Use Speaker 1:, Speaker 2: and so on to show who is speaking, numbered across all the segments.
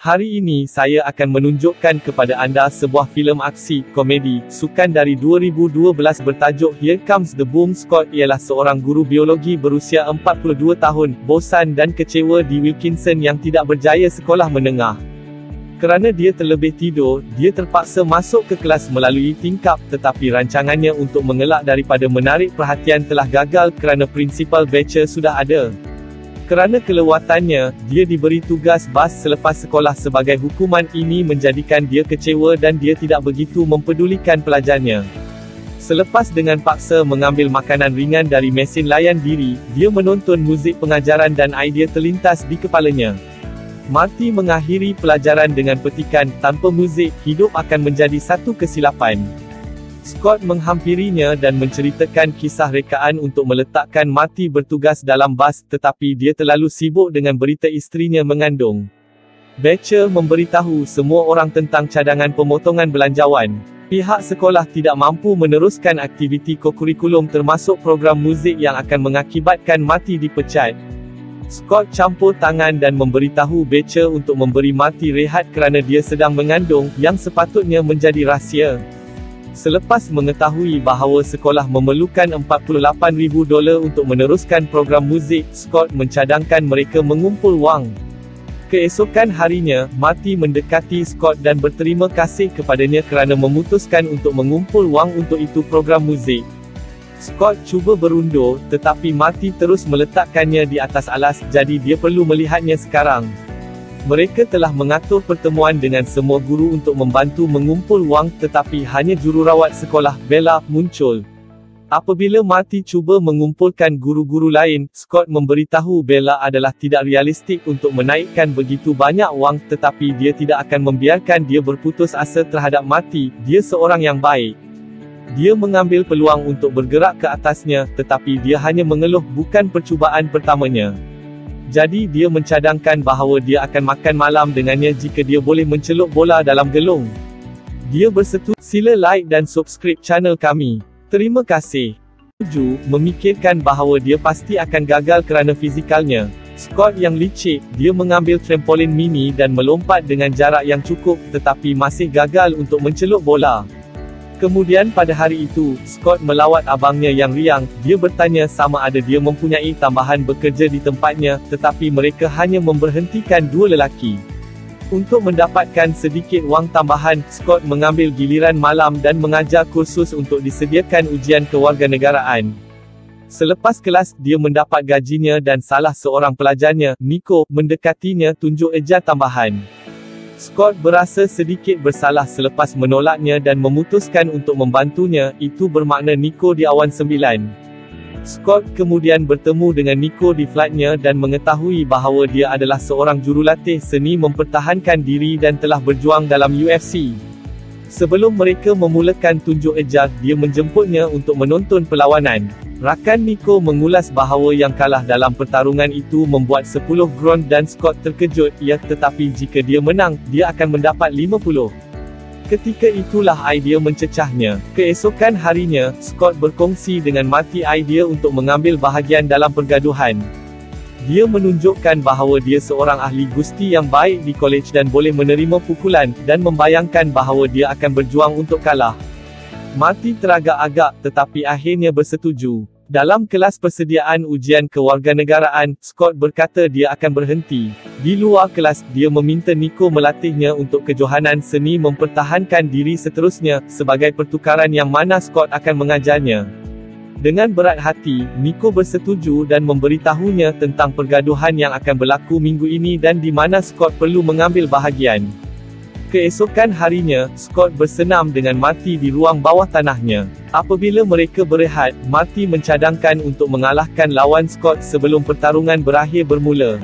Speaker 1: Hari ini saya akan menunjukkan kepada anda sebuah filem aksi, komedi, sukan dari 2012 bertajuk Here Comes the Boom. Scott ialah seorang guru biologi berusia 42 tahun, bosan dan kecewa di Wilkinson yang tidak berjaya sekolah menengah. Kerana dia terlebih tidur, dia terpaksa masuk ke kelas melalui tingkap, tetapi rancangannya untuk mengelak daripada menarik perhatian telah gagal kerana Prinsipal Becher sudah ada. Kerana kelewatannya, dia diberi tugas bas selepas sekolah sebagai hukuman. Ini menjadikan dia kecewa dan dia tidak begitu mempedulikan pelajarnya. Selepas dengan paksa mengambil makanan ringan dari mesin layan diri, dia menonton muzik pengajaran dan idea terlintas di kepalanya. Marty mengakhiri pelajaran dengan petikan, tanpa muzik, hidup akan menjadi satu kesilapan. Scott menghampirinya dan menceritakan kisah rekaan untuk meletakkan Marty bertugas dalam bas, tetapi dia terlalu sibuk dengan berita isterinya mengandung. Becher memberitahu semua orang tentang cadangan pemotongan belanjawan. Pihak sekolah tidak mampu meneruskan aktiviti kokurikulum termasuk program muzik yang akan mengakibatkan Marty dipecat. Scott campur tangan dan memberitahu Becher untuk memberi Marty rehat kerana dia sedang mengandung, yang sepatutnya menjadi rahsia. Selepas mengetahui bahawa sekolah memerlukan $48,000 untuk meneruskan program muzik, Scott mencadangkan mereka mengumpul wang. Keesokan harinya, Marty mendekati Scott dan berterima kasih kepadanya kerana memutuskan untuk mengumpul wang untuk itu program muzik. Scott cuba berundur, tetapi Marty terus meletakkannya di atas alas, jadi dia perlu melihatnya sekarang. Mereka telah mengatur pertemuan dengan semua guru untuk membantu mengumpul wang, tetapi hanya jururawat sekolah, Bella, muncul. Apabila Marty cuba mengumpulkan guru-guru lain, Scott memberitahu Bella adalah tidak realistik untuk menaikkan begitu banyak wang, tetapi dia tidak akan membiarkan dia berputus asa terhadap Marty. Dia seorang yang baik. Dia mengambil peluang untuk bergerak ke atasnya, tetapi dia hanya mengeluh, bukan percubaan pertamanya. Jadi dia mencadangkan bahawa dia akan makan malam dengannya jika dia boleh mencelup bola dalam gelung. Dia bersetuju. Sila like dan subscribe channel kami. Terima kasih. 7. Memikirkan bahawa dia pasti akan gagal kerana fizikalnya. Scott yang licik, dia mengambil trampolin mini dan melompat dengan jarak yang cukup, tetapi masih gagal untuk mencelup bola. Kemudian pada hari itu, Scott melawat abangnya yang riang. Dia bertanya sama ada dia mempunyai tambahan bekerja di tempatnya, tetapi mereka hanya memberhentikan dua lelaki. Untuk mendapatkan sedikit wang tambahan, Scott mengambil giliran malam dan mengajar kursus untuk disediakan ujian kewarganegaraan. Selepas kelas, dia mendapat gajinya dan salah seorang pelajarnya, Nico, mendekatinya tunjuk eja tambahan. Scott berasa sedikit bersalah selepas menolaknya dan memutuskan untuk membantunya. Itu bermakna Nico di awan 9. Scott kemudian bertemu dengan Nico di flightnya dan mengetahui bahawa dia adalah seorang jurulatih seni mempertahankan diri dan telah berjuang dalam UFC. Sebelum mereka memulakan tunjuk eja, dia menjemputnya untuk menonton perlawanan. Rakan Nico mengulas bahawa yang kalah dalam pertarungan itu membuat 10 ground dan Scott terkejut, tetapi jika dia menang, dia akan mendapat 50. Ketika itulah idea mencecahnya. Keesokan harinya, Scott berkongsi dengan Marty idea untuk mengambil bahagian dalam pergaduhan. Dia menunjukkan bahawa dia seorang ahli gusti yang baik di kolej dan boleh menerima pukulan, dan membayangkan bahawa dia akan berjuang untuk kalah. Marty teragak-agak, tetapi akhirnya bersetuju. Dalam kelas persediaan ujian kewarganegaraan, Scott berkata dia akan berhenti. Di luar kelas, dia meminta Nico melatihnya untuk kejohanan seni mempertahankan diri seterusnya, sebagai pertukaran yang mana Scott akan mengajarnya. Dengan berat hati, Nico bersetuju dan memberitahunya tentang pergaduhan yang akan berlaku minggu ini dan di mana Scott perlu mengambil bahagian. Keesokan harinya, Scott bersenam dengan Marty di ruang bawah tanahnya. Apabila mereka berehat, Marty mencadangkan untuk mengalahkan lawan Scott sebelum pertarungan berakhir bermula.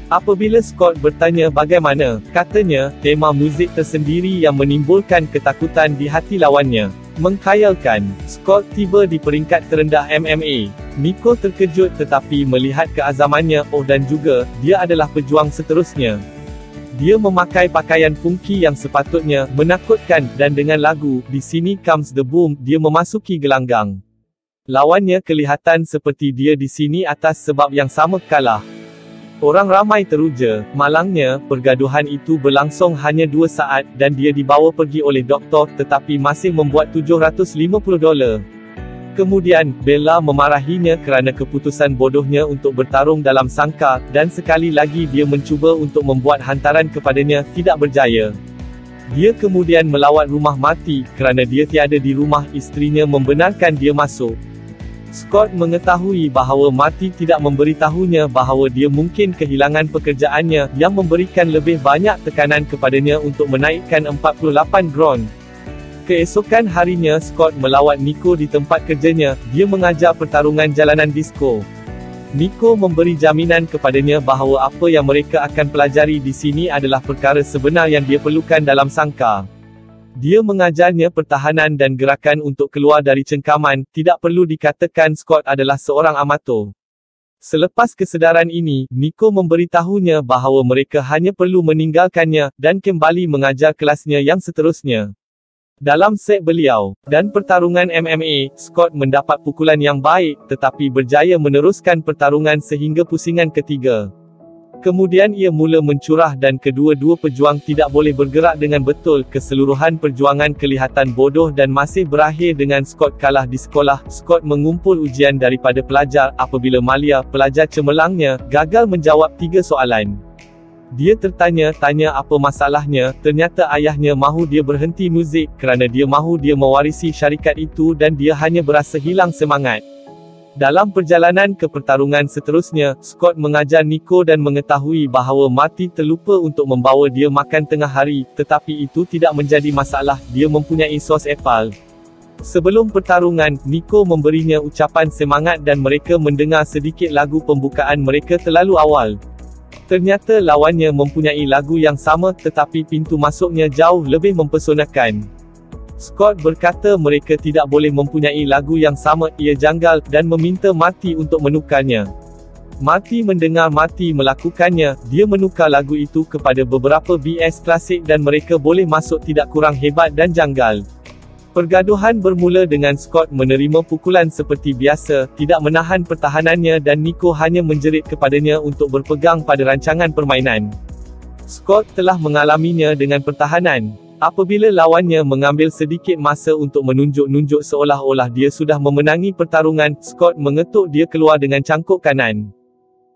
Speaker 1: Apabila Scott bertanya bagaimana, katanya, tema muzik tersendiri yang menimbulkan ketakutan di hati lawannya. Mengkhayalkan, Scott tiba di peringkat terendah MMA. Nico terkejut tetapi melihat keazamannya, dan juga, dia adalah pejuang seterusnya. Dia memakai pakaian funky yang sepatutnya menakutkan, dan dengan lagu Di Sini Comes the Boom, dia memasuki gelanggang. Lawannya kelihatan seperti dia di sini atas sebab yang sama kalah. Orang ramai teruja. Malangnya, pergaduhan itu berlangsung hanya 2 saat, dan dia dibawa pergi oleh doktor, tetapi masih membuat $750. Kemudian, Bella memarahinya kerana keputusan bodohnya untuk bertarung dalam sangkar, dan sekali lagi dia mencuba untuk membuat hantaran kepadanya, tidak berjaya. Dia kemudian melawat rumah Marty, kerana dia tiada di rumah. Isterinya membenarkan dia masuk. Scott mengetahui bahawa Marty tidak memberitahunya bahawa dia mungkin kehilangan pekerjaannya, yang memberikan lebih banyak tekanan kepadanya untuk menaikkan 48 ground. Keesokan harinya Scott melawat Nico di tempat kerjanya. Dia mengajar pertarungan jalanan disko. Nico memberi jaminan kepadanya bahawa apa yang mereka akan pelajari di sini adalah perkara sebenar yang dia perlukan dalam sangkar. Dia mengajarnya pertahanan dan gerakan untuk keluar dari cengkaman. Tidak perlu dikatakan Scott adalah seorang amatur. Selepas kesedaran ini, Nico memberitahunya bahawa mereka hanya perlu meninggalkannya, dan kembali mengajar kelasnya yang seterusnya. Dalam set beliau dan pertarungan MMA, Scott mendapat pukulan yang baik, tetapi berjaya meneruskan pertarungan sehingga pusingan ketiga. Kemudian ia mula mencurah dan kedua-dua pejuang tidak boleh bergerak dengan betul. Keseluruhan perjuangan kelihatan bodoh dan masih berakhir dengan Scott kalah di sekolah. Scott mengumpul ujian daripada pelajar, apabila Malia, pelajar cemerlangnya, gagal menjawab 3 soalan. Dia tertanya-tanya apa masalahnya. Ternyata ayahnya mahu dia berhenti muzik, kerana dia mahu dia mewarisi syarikat itu dan dia hanya berasa hilang semangat. Dalam perjalanan ke pertarungan seterusnya, Scott mengajar Nico dan mengetahui bahawa Marty terlupa untuk membawa dia makan tengah hari, tetapi itu tidak menjadi masalah, dia mempunyai sos apple. Sebelum pertarungan, Nico memberinya ucapan semangat dan mereka mendengar sedikit lagu pembukaan mereka terlalu awal. Ternyata lawannya mempunyai lagu yang sama, tetapi pintu masuknya jauh lebih mempesonakan. Scott berkata mereka tidak boleh mempunyai lagu yang sama. Ia janggal, dan meminta Marty untuk menukarnya. Marty mendengar Marty melakukannya. Dia menukar lagu itu kepada beberapa BS klasik dan mereka boleh masuk tidak kurang hebat dan janggal. Pergaduhan bermula dengan Scott menerima pukulan seperti biasa, tidak menahan pertahanannya dan Nico hanya menjerit kepadanya untuk berpegang pada rancangan permainan. Scott telah mengalaminya dengan pertahanan. Apabila lawannya mengambil sedikit masa untuk menunjuk-nunjuk seolah-olah dia sudah memenangi pertarungan, Scott mengetuk dia keluar dengan cangkuk kanan.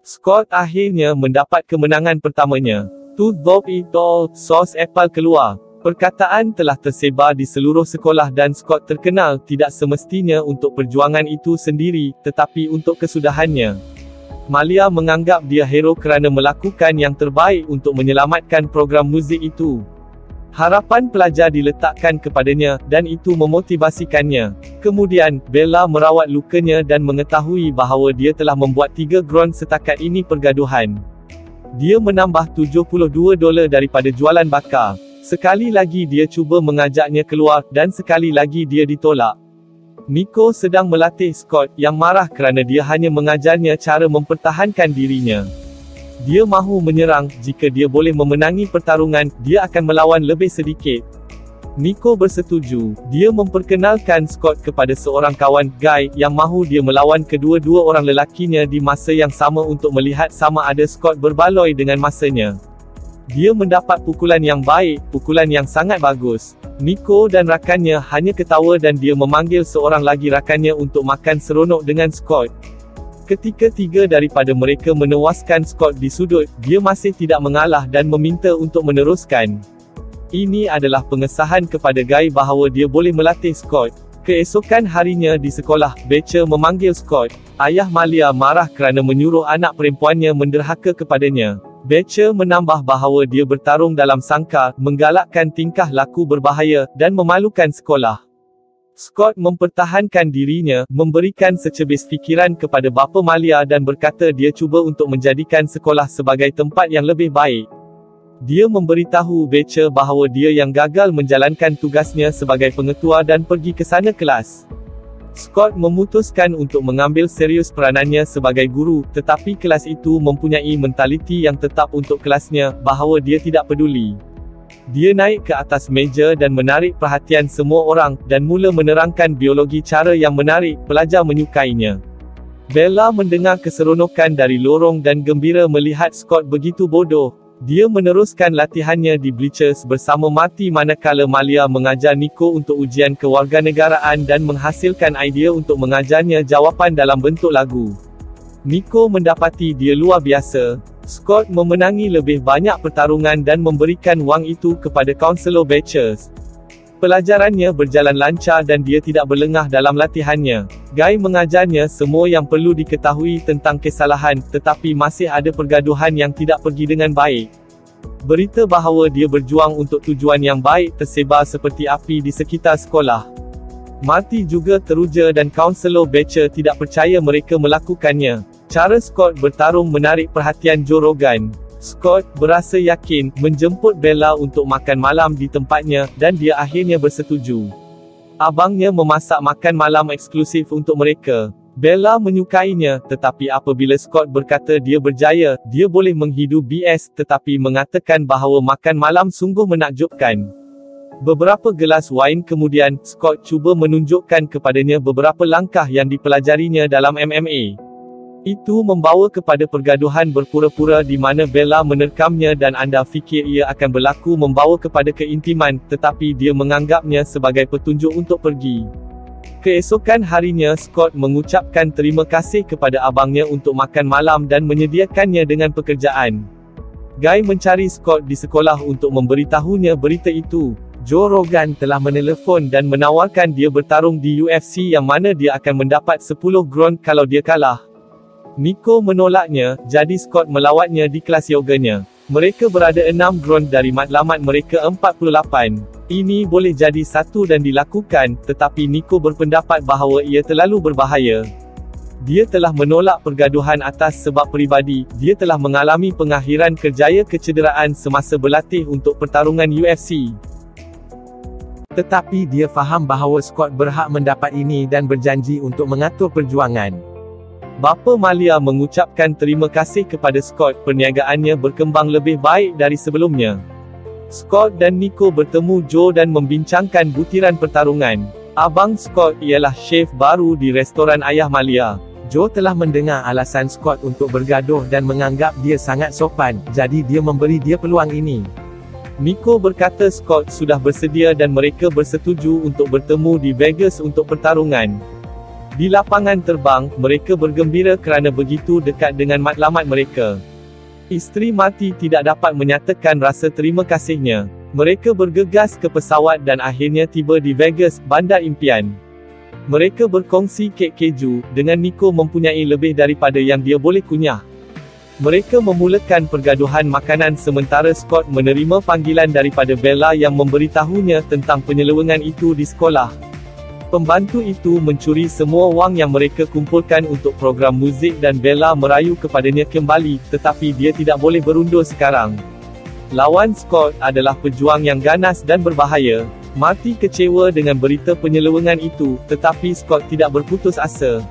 Speaker 1: Scott akhirnya mendapat kemenangan pertamanya. To top it all, sos apple keluar. Perkataan telah tersebar di seluruh sekolah dan Scott terkenal, tidak semestinya untuk perjuangan itu sendiri, tetapi untuk kesudahannya. Malia menganggap dia hero kerana melakukan yang terbaik untuk menyelamatkan program muzik itu. Harapan pelajar diletakkan kepadanya, dan itu memotivasikannya. Kemudian, Bella merawat lukanya dan mengetahui bahawa dia telah membuat 3 ground setakat ini pergaduhan. Dia menambah $72 daripada jualan bakar. Sekali lagi dia cuba mengajaknya keluar, dan sekali lagi dia ditolak. Nico sedang melatih Scott, yang marah kerana dia hanya mengajarnya cara mempertahankan dirinya. Dia mahu menyerang. Jika dia boleh memenangi pertarungan, dia akan melawan lebih sedikit. Nico bersetuju. Dia memperkenalkan Scott kepada seorang kawan, Guy, yang mahu dia melawan kedua-dua orang lelakinya di masa yang sama untuk melihat sama ada Scott berbaloi dengan masanya. Dia mendapat pukulan yang baik, pukulan yang sangat bagus. Nico dan rakannya hanya ketawa dan dia memanggil seorang lagi rakannya untuk makan seronok dengan Scott. Ketika 3 daripada mereka menewaskan Scott di sudut, dia masih tidak mengalah dan meminta untuk meneruskan. Ini adalah pengesahan kepada Guy bahawa dia boleh melatih Scott. Keesokan harinya di sekolah, Becher memanggil Scott. Ayah Malia marah kerana menyuruh anak perempuannya menderhaka kepadanya. Becher menambah bahawa dia bertarung dalam sangkar, menggalakkan tingkah laku berbahaya, dan memalukan sekolah. Scott mempertahankan dirinya, memberikan secebis fikiran kepada bapa Malia dan berkata dia cuba untuk menjadikan sekolah sebagai tempat yang lebih baik. Dia memberitahu Becher bahawa dia yang gagal menjalankan tugasnya sebagai pengetua dan pergi ke sana kelas. Scott memutuskan untuk mengambil serius peranannya sebagai guru, tetapi kelas itu mempunyai mentaliti yang tetap untuk kelasnya, bahawa dia tidak peduli. Dia naik ke atas meja dan menarik perhatian semua orang, dan mula menerangkan biologi cara yang menarik. Pelajar menyukainya. Bella mendengar keseronokan dari lorong dan gembira melihat Scott begitu bodoh. Dia meneruskan latihannya di bleachers bersama Marty manakala Malia mengajar Nico untuk ujian kewarganegaraan dan menghasilkan idea untuk mengajarnya jawapan dalam bentuk lagu. Nico mendapati dia luar biasa. Scott memenangi lebih banyak pertarungan dan memberikan wang itu kepada kaunselor Batchers. Pelajarannya berjalan lancar dan dia tidak berlengah dalam latihannya. Guy mengajarnya semua yang perlu diketahui tentang kesalahan, tetapi masih ada pergaduhan yang tidak pergi dengan baik. Berita bahawa dia berjuang untuk tujuan yang baik tersebar seperti api di sekitar sekolah. Marty juga teruja dan kaunselor Batcher tidak percaya mereka melakukannya. Cara Scott bertarung menarik perhatian Joe Rogan. Scott berasa yakin menjemput Bella untuk makan malam di tempatnya, dan dia akhirnya bersetuju. Abangnya memasak makan malam eksklusif untuk mereka. Bella menyukainya, tetapi apabila Scott berkata dia berjaya, dia boleh menghidu BS, tetapi mengatakan bahawa makan malam sungguh menakjubkan. Beberapa gelas wain kemudian, Scott cuba menunjukkan kepadanya beberapa langkah yang dipelajarinya dalam MMA. Itu membawa kepada pergaduhan berpura-pura di mana Bella menerkamnya dan anda fikir ia akan berlaku membawa kepada keintiman, tetapi dia menganggapnya sebagai petunjuk untuk pergi. Keesokan harinya Scott mengucapkan terima kasih kepada abangnya untuk makan malam dan menyediakannya dengan pekerjaan. Guy mencari Scott di sekolah untuk memberitahunya berita itu. Joe Rogan telah menelefon dan menawarkan dia bertarung di UFC yang mana dia akan mendapat 10 ground kalau dia kalah. Nico menolaknya, jadi Scott melawatnya di kelas yoganya. Mereka berada 6 ground dari matlamat mereka 48. Ini boleh jadi satu dan dilakukan, tetapi Nico berpendapat bahawa ia terlalu berbahaya. Dia telah menolak pergaduhan atas sebab peribadi. Dia telah mengalami pengakhiran kerjaya kecederaan semasa berlatih untuk pertarungan UFC. Tetapi dia faham bahawa Scott berhak mendapat ini dan berjanji untuk mengatur perjuangan. Bapa Malia mengucapkan terima kasih kepada Scott, perniagaannya berkembang lebih baik dari sebelumnya. Scott dan Nico bertemu Joe dan membincangkan butiran pertarungan. Abang Scott ialah chef baru di restoran ayah Malia. Joe telah mendengar alasan Scott untuk bergaduh dan menganggap dia sangat sopan, jadi dia memberi dia peluang ini. Nico berkata Scott sudah bersedia dan mereka bersetuju untuk bertemu di Vegas untuk pertarungan. Di lapangan terbang, mereka bergembira kerana begitu dekat dengan matlamat mereka. Isteri Marty tidak dapat menyatakan rasa terima kasihnya. Mereka bergegas ke pesawat dan akhirnya tiba di Vegas, bandar impian. Mereka berkongsi kek keju, dengan Nico mempunyai lebih daripada yang dia boleh kunyah. Mereka memulakan pergaduhan makanan sementara Scott menerima panggilan daripada Bella yang memberitahunya tentang penyelewengan itu di sekolah. Pembantu itu mencuri semua wang yang mereka kumpulkan untuk program muzik dan Bella merayu kepadanya kembali, tetapi dia tidak boleh berundur sekarang. Lawan Scott adalah pejuang yang ganas dan berbahaya. Marty kecewa dengan berita penyelewengan itu, tetapi Scott tidak berputus asa.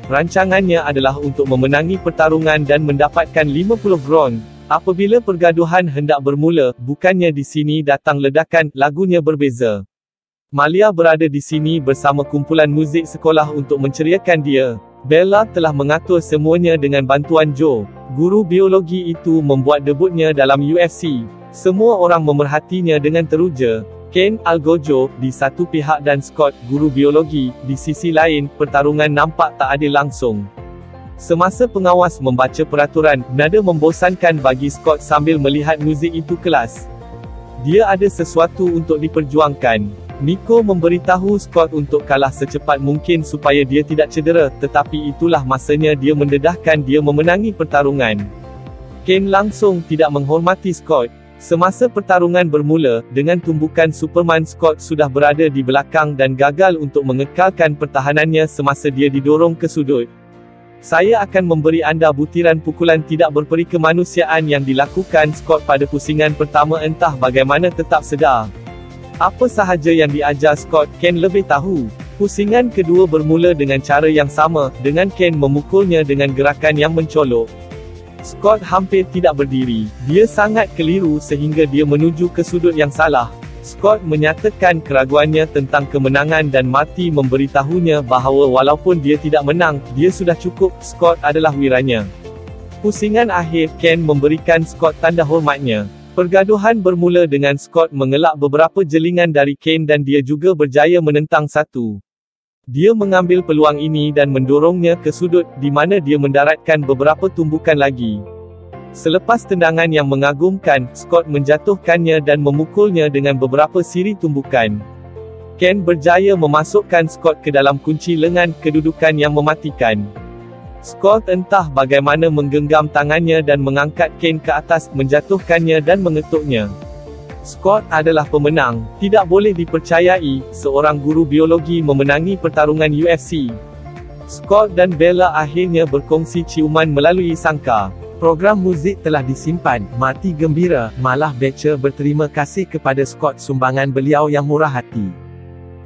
Speaker 1: Rancangannya adalah untuk memenangi pertarungan dan mendapatkan 50 ground. Apabila pergaduhan hendak bermula, bukannya di sini datang ledakan, lagunya berbeza. Malia berada di sini bersama kumpulan muzik sekolah untuk menceriakan dia. Bella telah mengatur semuanya dengan bantuan Joe. Guru biologi itu membuat debutnya dalam UFC. Semua orang memerhatinya dengan teruja. Ken Algojo, di satu pihak dan Scott, guru biologi, di sisi lain. Pertarungan nampak tak adil langsung. Semasa pengawas membaca peraturan, nada membosankan bagi Scott sambil melihat muzik itu kelas. Dia ada sesuatu untuk diperjuangkan. Nico memberitahu Scott untuk kalah secepat mungkin supaya dia tidak cedera, tetapi itulah masanya dia mendedahkan dia memenangi pertarungan. Ken langsung tidak menghormati Scott. Semasa pertarungan bermula, dengan tumbukan Superman Scott sudah berada di belakang dan gagal untuk mengekalkan pertahanannya semasa dia didorong ke sudut. Saya akan memberi anda butiran pukulan tidak berperi kemanusiaan yang dilakukan Scott pada pusingan pertama entah bagaimana tetap sedar. Apa sahaja yang diajar Scott, Ken lebih tahu. Pusingan kedua bermula dengan cara yang sama, dengan Ken memukulnya dengan gerakan yang mencolok. Scott hampir tidak berdiri. Dia sangat keliru sehingga dia menuju ke sudut yang salah. Scott menyatakan keraguannya tentang kemenangan dan Marty memberitahunya bahawa walaupun dia tidak menang, dia sudah cukup. Scott adalah wiranya. Pusingan akhir, Ken memberikan Scott tanda hormatnya. Pergaduhan bermula dengan Scott mengelak beberapa jelingan dari Kane dan dia juga berjaya menentang satu. Dia mengambil peluang ini dan mendorongnya ke sudut, di mana dia mendaratkan beberapa tumbukan lagi. Selepas tendangan yang mengagumkan, Scott menjatuhkannya dan memukulnya dengan beberapa siri tumbukan. Ken berjaya memasukkan Scott ke dalam kunci lengan, kedudukan yang mematikan. Scott entah bagaimana menggenggam tangannya dan mengangkat Kane ke atas, menjatuhkannya dan mengetuknya. Scott adalah pemenang, tidak boleh dipercayai, seorang guru biologi memenangi pertarungan UFC. Scott dan Bella akhirnya berkongsi ciuman melalui sangka. Program muzik telah disimpan, Marty gembira, malah Betcher berterima kasih kepada Scott sumbangan beliau yang murah hati.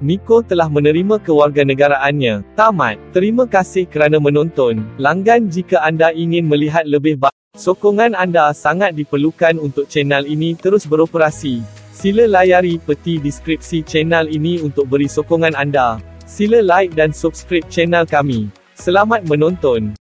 Speaker 1: Nico telah menerima kewarganegaraannya. Tamat. Terima kasih kerana menonton. Langgan jika anda ingin melihat lebih banyak. Sokongan anda sangat diperlukan untuk channel ini terus beroperasi. Sila layari peti deskripsi channel ini untuk beri sokongan anda. Sila like dan subscribe channel kami. Selamat menonton.